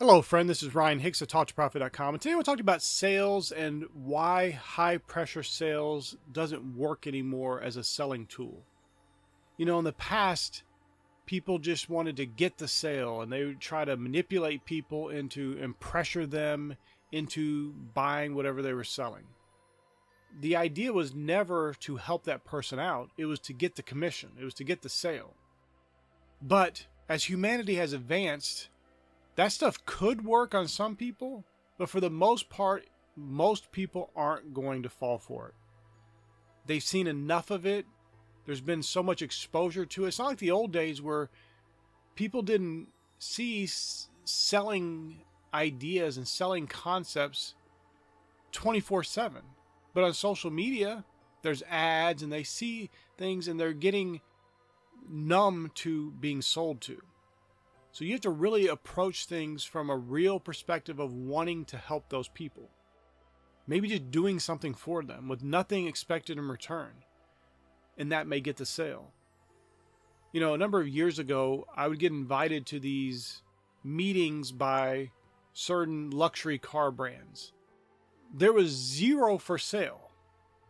Hello, friend. This is Ryan Hicks of TalkToProfit.com, and today we're talking about sales and why high-pressure sales doesn't work anymore as a selling tool. You know, in the past, people just wanted to get the sale, and they would try to manipulate people and pressure them into buying whatever they were selling. The idea was never to help that person out. It was to get the commission. It was to get the sale. But as humanity has advanced, that stuff could work on some people, but for the most part, most people aren't going to fall for it. They've seen enough of it. There's been so much exposure to it. It's not like the old days where people didn't see selling ideas and selling concepts 24/7. But on social media, there's ads and they see things and they're getting numb to being sold to. So you have to really approach things from a real perspective of wanting to help those people. Maybe just doing something for them with nothing expected in return. And that may get the sale. You know, a number of years ago, I would get invited to these meetings by certain luxury car brands. There was zero for sale.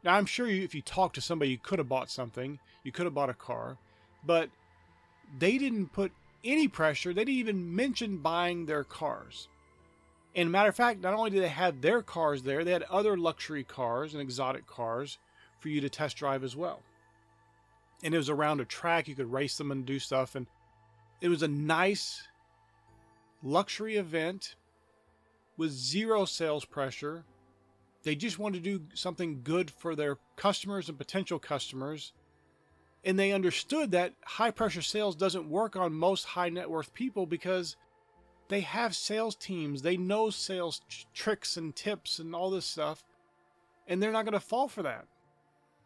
Now, I'm sure if you talked to somebody, you could have bought something. You could have bought a car. But they didn't put any pressure. They didn't even mention buying their cars. And matter of fact, not only did they have their cars there, they had other luxury cars and exotic cars for you to test drive as well. And it was around a track. You could race them and do stuff. And it was a nice luxury event with zero sales pressure. They just wanted to do something good for their customers and potential customers. And they understood that high pressure sales doesn't work on most high net worth people because they have sales teams. They know sales tricks and tips and all this stuff. And they're not going to fall for that.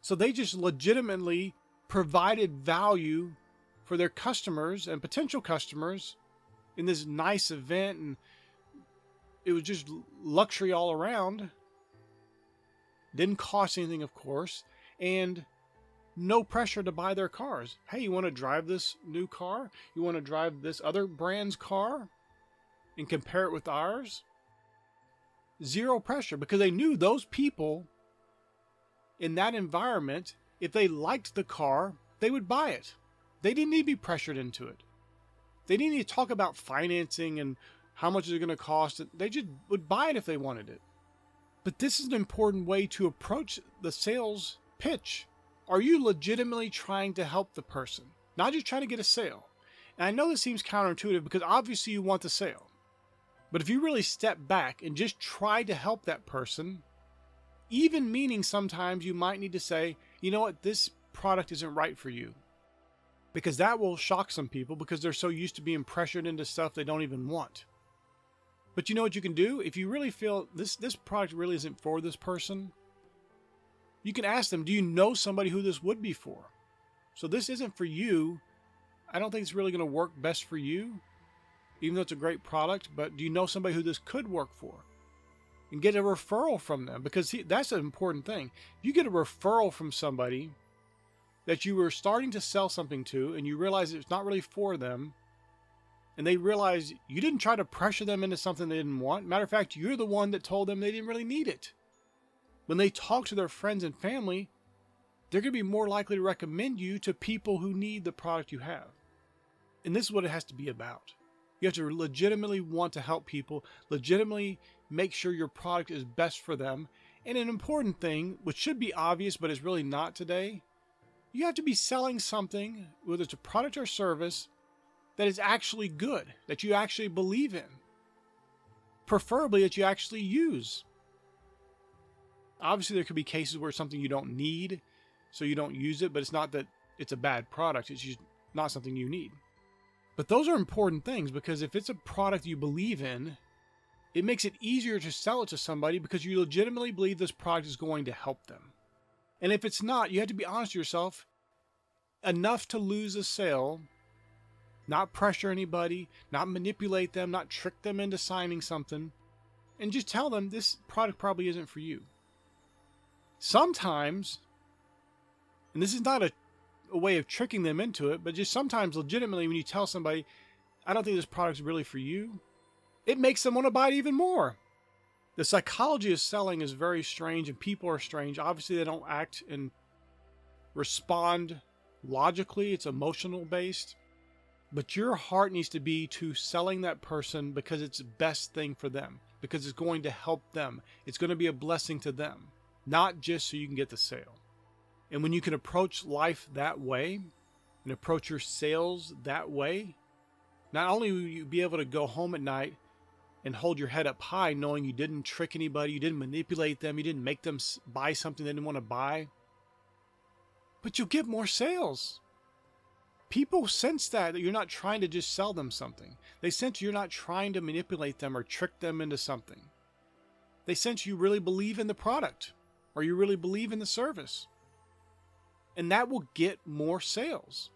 So they just legitimately provided value for their customers and potential customers in this nice event. And it was just luxury all around. Didn't cost anything, of course. And no pressure to buy their cars. Hey, you want to drive this new car? You want to drive this other brand's car and compare it with ours? Zero pressure, because they knew those people in that environment, if they liked the car, they would buy it. They didn't need to be pressured into it. They didn't need to talk about financing and how much is it going to cost. They just would buy it if they wanted it. But this is an important way to approach the sales pitch. Are you legitimately trying to help the person? Not just trying to get a sale. And I know this seems counterintuitive because obviously you want the sale. But if you really step back and just try to help that person, even meaning sometimes you might need to say, you know what, this product isn't right for you. Because that will shock some people because they're so used to being pressured into stuff they don't even want. But you know what you can do? If you really feel this product really isn't for this person, you can ask them, do you know somebody who this would be for? So this isn't for you. I don't think it's really going to work best for you, even though it's a great product, but do you know somebody who this could work for? And get a referral from them, because that's an important thing. If you get a referral from somebody that you were starting to sell something to and you realize it's not really for them, and they realize you didn't try to pressure them into something they didn't want. Matter of fact, you're the one that told them they didn't really need it. When they talk to their friends and family, they're going to be more likely to recommend you to people who need the product you have. And this is what it has to be about. You have to legitimately want to help people, legitimately make sure your product is best for them. And an important thing, which should be obvious but is really not today, you have to be selling something, whether it's a product or service, that is actually good, that you actually believe in. Preferably that you actually use. Obviously, there could be cases where it's something you don't need, so you don't use it, but it's not that it's a bad product. It's just not something you need. But those are important things because if it's a product you believe in, it makes it easier to sell it to somebody because you legitimately believe this product is going to help them. And if it's not, you have to be honest with yourself, enough to lose a sale, not pressure anybody, not manipulate them, not trick them into signing something, and just tell them this product probably isn't for you. Sometimes, and this is not a way of tricking them into it, but just sometimes legitimately when you tell somebody, I don't think this product is really for you, it makes them want to buy it even more. The psychology of selling is very strange, and people are strange. Obviously, they don't act and respond logically. It's emotional based. But your heart needs to be to selling that person because it's the best thing for them, because it's going to help them. It's going to be a blessing to them, not just so you can get the sale. And when you can approach life that way and approach your sales that way, not only will you be able to go home at night and hold your head up high knowing you didn't trick anybody, you didn't manipulate them, you didn't make them buy something they didn't want to buy, but you'll get more sales. People sense that you're not trying to just sell them something. They sense you're not trying to manipulate them or trick them into something. They sense you really believe in the product or you really believe in the service. And that will get more sales.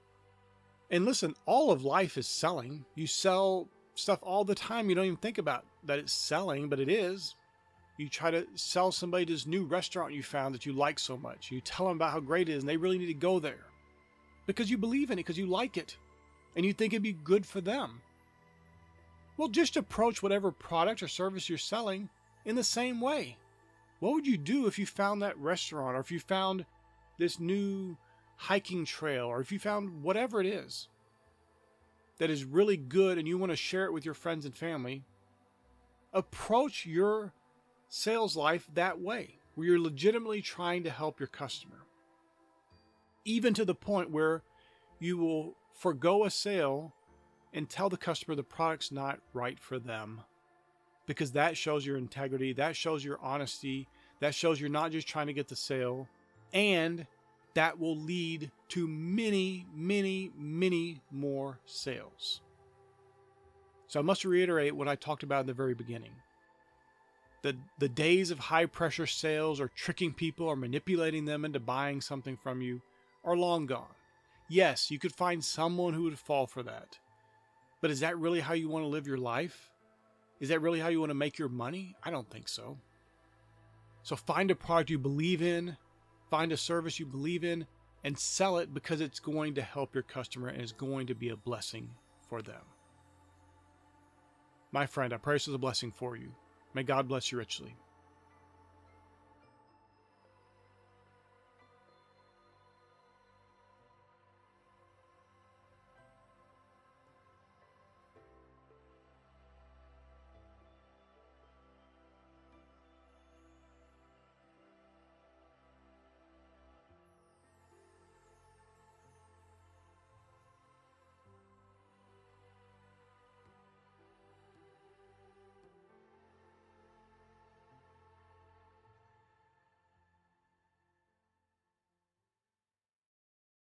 And listen, all of life is selling. You sell stuff all the time. You don't even think about that it's selling, but it is. You try to sell somebody this new restaurant you found that you like so much. You tell them about how great it is and they really need to go there. Because you believe in it, because you like it, and you think it'd be good for them. Well, just approach whatever product or service you're selling in the same way. What would you do if you found that restaurant, or if you found this new hiking trail, or if you found whatever it is that is really good and you want to share it with your friends and family? Approach your sales life that way, where you're legitimately trying to help your customer. Even to the point where you will forgo a sale and tell the customer the product's not right for them. Because that shows your integrity, that shows your honesty, that shows you're not just trying to get the sale, and that will lead to many, many, many more sales. So I must reiterate what I talked about in the very beginning. The days of high pressure sales or tricking people or manipulating them into buying something from you are long gone. Yes, you could find someone who would fall for that. But is that really how you want to live your life? Is that really how you want to make your money? I don't think so. So find a product you believe in, find a service you believe in, and sell it because it's going to help your customer and is going to be a blessing for them. My friend, I pray this is a blessing for you. May God bless you richly.